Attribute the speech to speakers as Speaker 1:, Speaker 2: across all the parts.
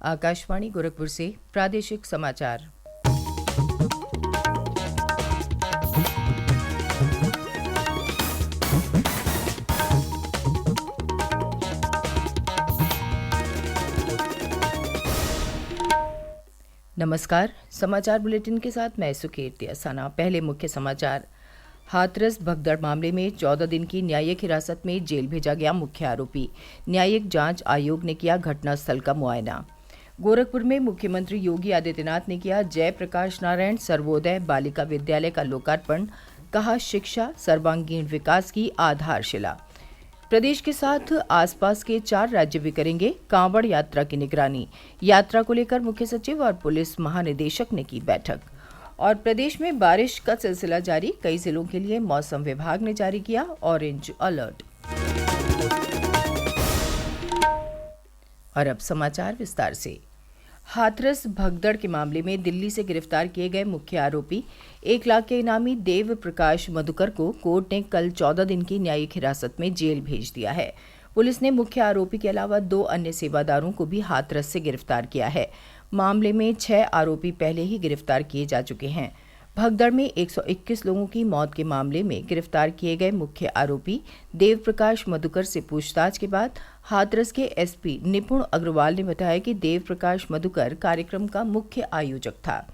Speaker 1: आकाशवाणी गोरखपुर से प्रादेशिक समाचार। नमस्कार। समाचार बुलेटिन के साथ मैं सुकीर्ति असाना। पहले मुख्य समाचार। हाथरस भगदड़ मामले में 14 दिन की न्यायिक हिरासत में जेल भेजा गया मुख्य आरोपी। न्यायिक जांच आयोग ने किया घटनास्थल का मुआयना। गोरखपुर में मुख्यमंत्री योगी आदित्यनाथ ने किया जयप्रकाश नारायण सर्वोदय बालिका विद्यालय का लोकार्पण। कहा, शिक्षा सर्वांगीण विकास की आधारशिला। प्रदेश के साथ आसपास के 4 राज्य भी करेंगे कांवड़ यात्रा की निगरानी। यात्रा को लेकर मुख्य सचिव और पुलिस महानिदेशक ने की बैठक। और प्रदेश में बारिश का सिलसिला जारी, कई जिलों के लिए मौसम विभाग ने जारी किया ऑरेंज अलर्ट। और अब समाचार विस्तार से। हाथरस भगदड़ के मामले में दिल्ली से गिरफ्तार किए गए मुख्य आरोपी 1 लाख के इनामी देव प्रकाश मधुकर को कोर्ट ने कल 14 दिन की न्यायिक हिरासत में जेल भेज दिया है। पुलिस ने मुख्य आरोपी के अलावा 2 अन्य सेवादारों को भी हाथरस से गिरफ्तार किया है। मामले में 6 आरोपी पहले ही गिरफ्तार किए जा चुके हैं। भगदड़ में 121 लोगों की मौत के मामले में गिरफ्तार किए गए मुख्य आरोपी देव प्रकाश मधुकर से पूछताछ के बाद हाथरस के एसपी निपुण अग्रवाल ने बताया कि देव प्रकाश मधुकर कार्यक्रम का मुख्य आयोजक था।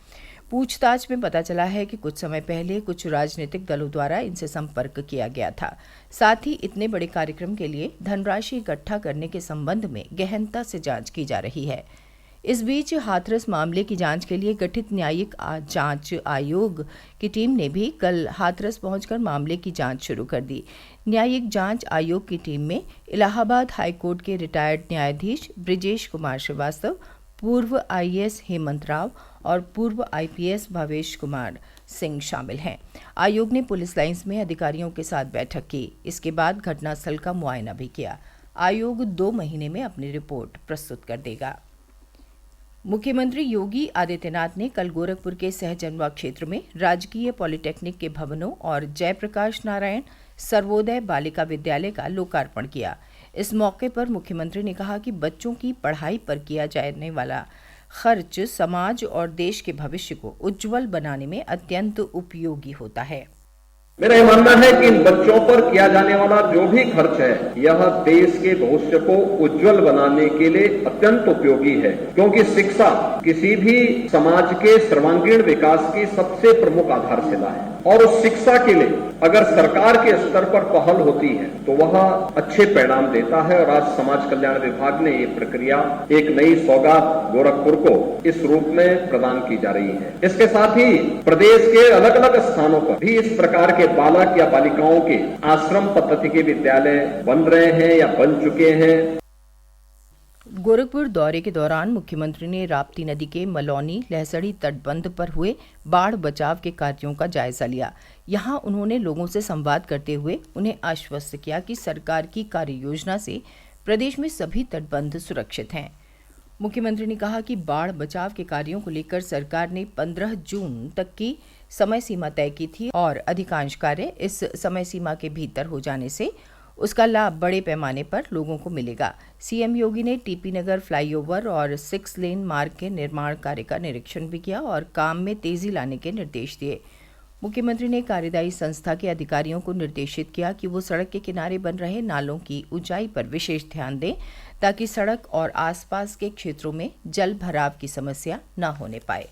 Speaker 1: पूछताछ में पता चला है कि कुछ समय पहले कुछ राजनीतिक दलों द्वारा इनसे संपर्क किया गया था। साथ ही इतने बड़े कार्यक्रम के लिए धनराशि इकट्ठा करने के संबंध में गहनता से जांच की जा रही है। इस बीच हाथरस मामले की जांच के लिए गठित न्यायिक जांच आयोग की टीम ने भी कल हाथरस पहुंचकर मामले की जांच शुरू कर दी। न्यायिक जांच आयोग की टीम में इलाहाबाद हाईकोर्ट के रिटायर्ड न्यायाधीश ब्रिजेश कुमार श्रीवास्तव, पूर्व आईएएस हेमंत राव और पूर्व आईपीएस भावेश कुमार सिंह शामिल हैं। आयोग ने पुलिस लाइंस में अधिकारियों के साथ बैठक की। इसके बाद घटनास्थल का मुआयना भी किया। आयोग 2 महीने में अपनी रिपोर्ट प्रस्तुत कर देगा। मुख्यमंत्री योगी आदित्यनाथ ने कल गोरखपुर के सहजनवा क्षेत्र में राजकीय पॉलिटेक्निक के भवनों और जयप्रकाश नारायण सर्वोदय बालिका विद्यालय का लोकार्पण किया। इस मौके पर मुख्यमंत्री ने कहा कि बच्चों की पढ़ाई पर किया जाने वाला खर्च समाज और देश के भविष्य को उज्जवल बनाने में अत्यंत उपयोगी होता है।
Speaker 2: मेरा यह मानना है कि इन बच्चों पर किया जाने वाला जो भी खर्च है यह देश के भविष्य को उज्जवल बनाने के लिए अत्यंत उपयोगी है, क्योंकि शिक्षा किसी भी समाज के सर्वांगीण विकास की सबसे प्रमुख आधारशिला है। और उस शिक्षा के लिए अगर सरकार के स्तर पर पहल होती है तो वह अच्छे परिणाम देता है। और आज समाज कल्याण विभाग ने ये प्रक्रिया एक नई सौगात गोरखपुर को इस रूप में प्रदान की जा रही है। इसके साथ ही प्रदेश के अलग अलग स्थानों पर भी इस प्रकार के बालक या बालिकाओं के आश्रम पद्धति के विद्यालय बन रहे हैं या बन चुके हैं।
Speaker 1: गोरखपुर दौरे के दौरान मुख्यमंत्री ने राप्ती नदी के मलौनी लहसड़ी तटबंध पर हुए बाढ़ बचाव के कार्यों का जायजा लिया। यहां उन्होंने लोगों से संवाद करते हुए उन्हें आश्वस्त किया कि सरकार की कार्य योजना से प्रदेश में सभी तटबंध सुरक्षित हैं। मुख्यमंत्री ने कहा कि बाढ़ बचाव के कार्यों को लेकर सरकार ने 15 जून तक की समय सीमा तय की थी और अधिकांश कार्य इस समय सीमा के भीतर हो जाने से उसका लाभ बड़े पैमाने पर लोगों को मिलेगा। सीएम योगी ने टीपी नगर फ्लाईओवर और 6 लेन मार्ग के निर्माण कार्य का निरीक्षण भी किया और काम में तेजी लाने के निर्देश दिए। मुख्यमंत्री ने कार्यदायी संस्था के अधिकारियों को निर्देशित किया कि वो सड़क के किनारे बन रहे नालों की ऊंचाई पर विशेष ध्यान दें ताकि सड़क और आसपास के क्षेत्रों में जल भराव की समस्या न होने पाए।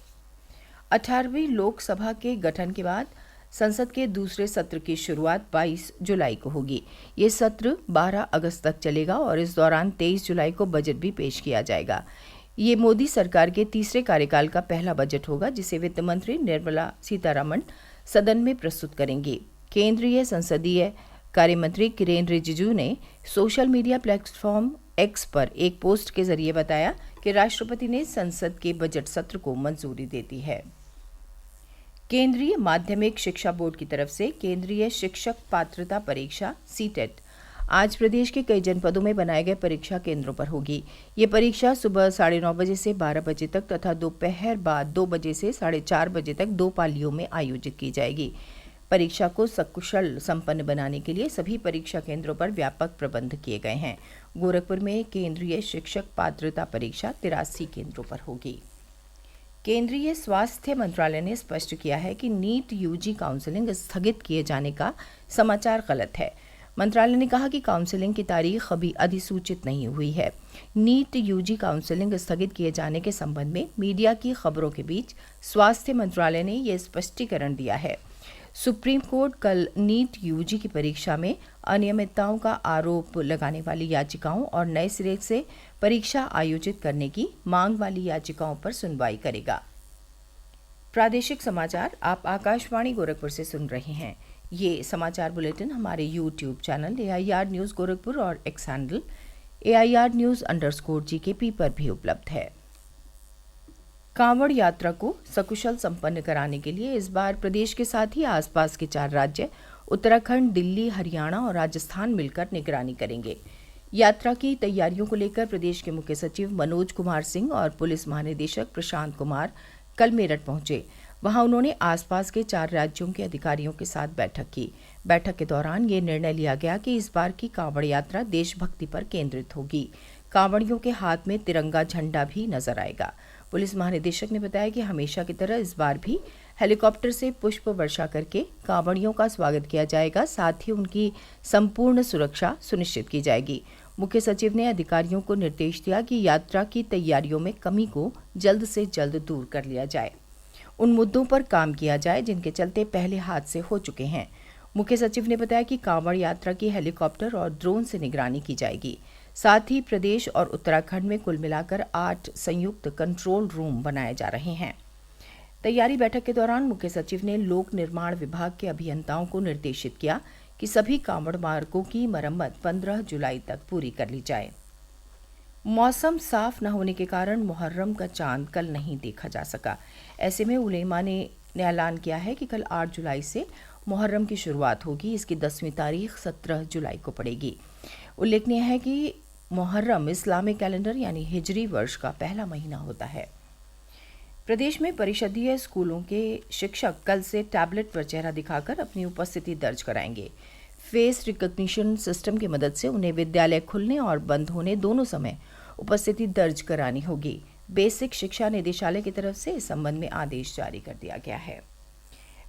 Speaker 1: 18वीं लोकसभा के गठन के बाद संसद के दूसरे सत्र की शुरुआत 22 जुलाई को होगी। ये सत्र 12 अगस्त तक चलेगा और इस दौरान 23 जुलाई को बजट भी पेश किया जाएगा। ये मोदी सरकार के तीसरे कार्यकाल का पहला बजट होगा, जिसे वित्त मंत्री निर्मला सीतारमण सदन में प्रस्तुत करेंगी। केंद्रीय संसदीय कार्य मंत्री किरेन रिजिजू ने सोशल मीडिया प्लेटफॉर्म एक्स पर एक पोस्ट के जरिए बताया कि राष्ट्रपति ने संसद के बजट सत्र को मंजूरी दे दी है। केंद्रीय माध्यमिक शिक्षा बोर्ड की तरफ से केंद्रीय शिक्षक पात्रता परीक्षा सीटेट आज प्रदेश के कई जनपदों में बनाए गए परीक्षा केंद्रों पर होगी। ये परीक्षा सुबह 9:30 बजे से 12 बजे तक तथा दोपहर बाद 2 बजे से 4:30 बजे तक 2 पालियों में आयोजित की जाएगी। परीक्षा को सकुशल संपन्न बनाने के लिए सभी परीक्षा केंद्रों पर व्यापक प्रबंध किए गए हैं। गोरखपुर में केंद्रीय शिक्षक पात्रता परीक्षा 83 केंद्रों पर होगी। केंद्रीय स्वास्थ्य मंत्रालय ने स्पष्ट किया है कि नीट यूजी काउंसलिंग स्थगित किए जाने का समाचार गलत है। मंत्रालय ने कहा कि काउंसलिंग की तारीख अभी अधिसूचित नहीं हुई है। नीट यूजी काउंसलिंग स्थगित किए जाने के संबंध में मीडिया की खबरों के बीच स्वास्थ्य मंत्रालय ने यह स्पष्टीकरण दिया है। सुप्रीम कोर्ट कल नीट यूजी की परीक्षा में अनियमितताओं का आरोप लगाने वाली याचिकाओं और नए सिरे से परीक्षा आयोजित करने की मांग वाली याचिकाओं पर सुनवाई करेगा। प्रादेशिक समाचार आप आकाशवाणी गोरखपुर से सुन रहे हैं। ये समाचार बुलेटिन हमारे YouTube channel AIR news Gorakhpur और एक्स हैंडल AIR न्यूज़_GKP पर भी उपलब्ध है। कांवड़ यात्रा को सकुशल संपन्न कराने के लिए इस बार प्रदेश के साथ ही आसपास के 4 राज्य उत्तराखंड, दिल्ली, हरियाणा और राजस्थान मिलकर निगरानी करेंगे। यात्रा की तैयारियों को लेकर प्रदेश के मुख्य सचिव मनोज कुमार सिंह और पुलिस महानिदेशक प्रशांत कुमार कल मेरठ पहुंचे। वहां उन्होंने आसपास के 4 राज्यों के अधिकारियों के साथ बैठक की। बैठक के दौरान ये निर्णय लिया गया कि इस बार की कांवड़ यात्रा देशभक्ति पर केंद्रित होगी। कांवड़ियों के हाथ में तिरंगा झंडा भी नजर आएगा। पुलिस महानिदेशक ने बताया कि हमेशा की तरह इस बार भी हेलीकॉप्टर से पुष्प वर्षा करके कांवड़ियों का स्वागत किया जाएगा। साथ ही उनकी संपूर्ण सुरक्षा सुनिश्चित की जाएगी। मुख्य सचिव ने अधिकारियों को निर्देश दिया कि यात्रा की तैयारियों में कमी को जल्द से जल्द दूर कर लिया जाए। उन मुद्दों पर काम किया जाए जिनके चलते पहले हादसे हो चुके हैं। मुख्य सचिव ने बताया कि कांवड़ यात्रा की हेलीकॉप्टर और ड्रोन से निगरानी की जाएगी। साथ ही प्रदेश और उत्तराखंड में कुल मिलाकर 8 संयुक्त कंट्रोल रूम बनाए जा रहे हैं। तैयारी बैठक के दौरान मुख्य सचिव ने लोक निर्माण विभाग के अभियंताओं को निर्देशित किया कि सभी कांवड़ मार्गों की मरम्मत 15 जुलाई तक पूरी कर ली जाए। मौसम साफ न होने के कारण मुहर्रम का चांद कल नहीं देखा जा सका। ऐसे में उलेमा ने ऐलान किया है कि कल 8 जुलाई से मुहर्रम की शुरुआत होगी। इसकी 10वीं तारीख 17 जुलाई को पड़ेगी। उल्लेखनीय है कि मुहर्रम इस्लामिक कैलेंडर यानी हिजरी वर्ष का पहला महीना होता है। प्रदेश में परिषदीय स्कूलों के शिक्षक कल से टैबलेट पर चेहरा दिखाकर अपनी उपस्थिति दर्ज कराएंगे। फेस रिकॉग्निशन सिस्टम की मदद से उन्हें विद्यालय खुलने और बंद होने दोनों समय उपस्थिति दर्ज करानी होगी। बेसिक शिक्षा निदेशालय की तरफ से इस संबंध में आदेश जारी कर दिया गया है।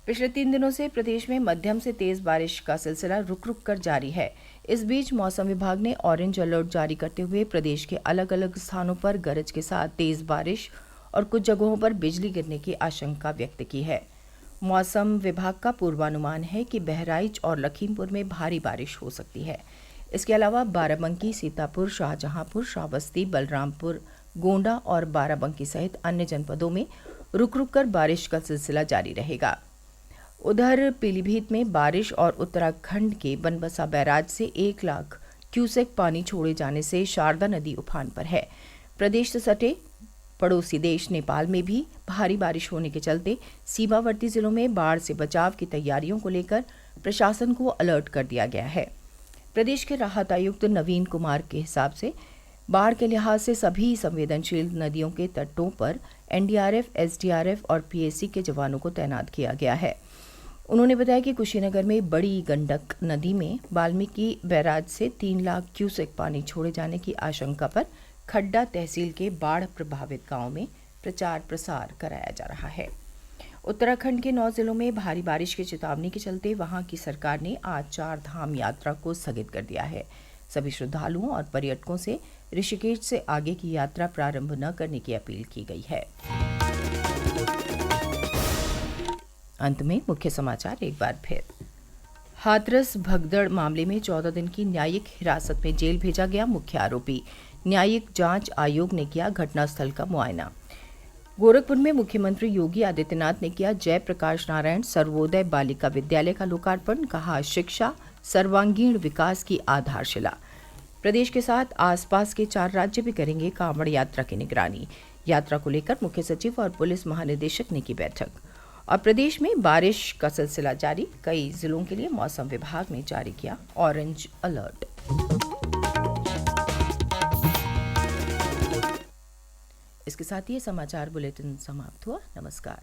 Speaker 1: पिछले 3 दिनों से प्रदेश में मध्यम से तेज बारिश का सिलसिला रुक रुक कर जारी है। इस बीच मौसम विभाग ने ऑरेंज अलर्ट जारी करते हुए प्रदेश के अलग अलग स्थानों पर गरज के साथ तेज बारिश और कुछ जगहों पर बिजली गिरने की आशंका व्यक्त की है। मौसम विभाग का पूर्वानुमान है कि बहराइच और लखीमपुर में भारी बारिश हो सकती है। इसके अलावा बाराबंकी, सीतापुर, शाहजहांपुर, श्रावस्ती, बलरामपुर, गोंडा और बाराबंकी सहित अन्य जनपदों में रुक रुक कर बारिश का सिलसिला जारी रहेगा। उधर पीलीभीत में बारिश और उत्तराखंड के बनबसा बैराज से 1 लाख क्यूसेक पानी छोड़े जाने से शारदा नदी उफान पर है। प्रदेश से सटे पड़ोसी देश नेपाल में भी भारी बारिश होने के चलते सीमावर्ती जिलों में बाढ़ से बचाव की तैयारियों को लेकर प्रशासन को अलर्ट कर दिया गया है। प्रदेश के राहत आयुक्त नवीन कुमार के हिसाब से बाढ़ के लिहाज से सभी संवेदनशील नदियों के तटों पर NDRF, SDRF और PAC के जवानों को तैनात किया गया है। उन्होंने बताया कि कुशीनगर में बड़ी गंडक नदी में वाल्मीकि बैराज से 3 लाख क्यूसेक पानी छोड़े जाने की आशंका पर खड्डा तहसील के बाढ़ प्रभावित गांव में प्रचार प्रसार कराया जा रहा है। उत्तराखंड के 9 जिलों में भारी बारिश की चेतावनी के चलते वहां की सरकार ने आज 4 धाम यात्रा को स्थगित कर दिया है। सभी श्रद्धालुओं और पर्यटकों से ऋषिकेश से आगे की यात्रा प्रारंभ न करने की अपील की गई है। अंत में मुख्य समाचार एक बार फिर। हाथरस भगदड़ मामले में 14 दिन की न्यायिक हिरासत में जेल भेजा गया मुख्य आरोपी। न्यायिक जांच आयोग ने किया घटनास्थल का मुआयना। गोरखपुर में मुख्यमंत्री योगी आदित्यनाथ ने किया जयप्रकाश नारायण सर्वोदय बालिका विद्यालय का लोकार्पण। कहा, शिक्षा सर्वांगीण विकास की आधारशिला। प्रदेश के साथ आसपास के 4 राज्य भी करेंगे कांवड़ यात्रा की निगरानी। यात्रा को लेकर मुख्य सचिव और पुलिस महानिदेशक ने की बैठक। और प्रदेश में बारिश का सिलसिला जारी, कई जिलों के लिए मौसम विभाग ने जारी किया ऑरेंज अलर्ट। इसके साथ ही समाचार बुलेटिन समाप्त हुआ। नमस्कार।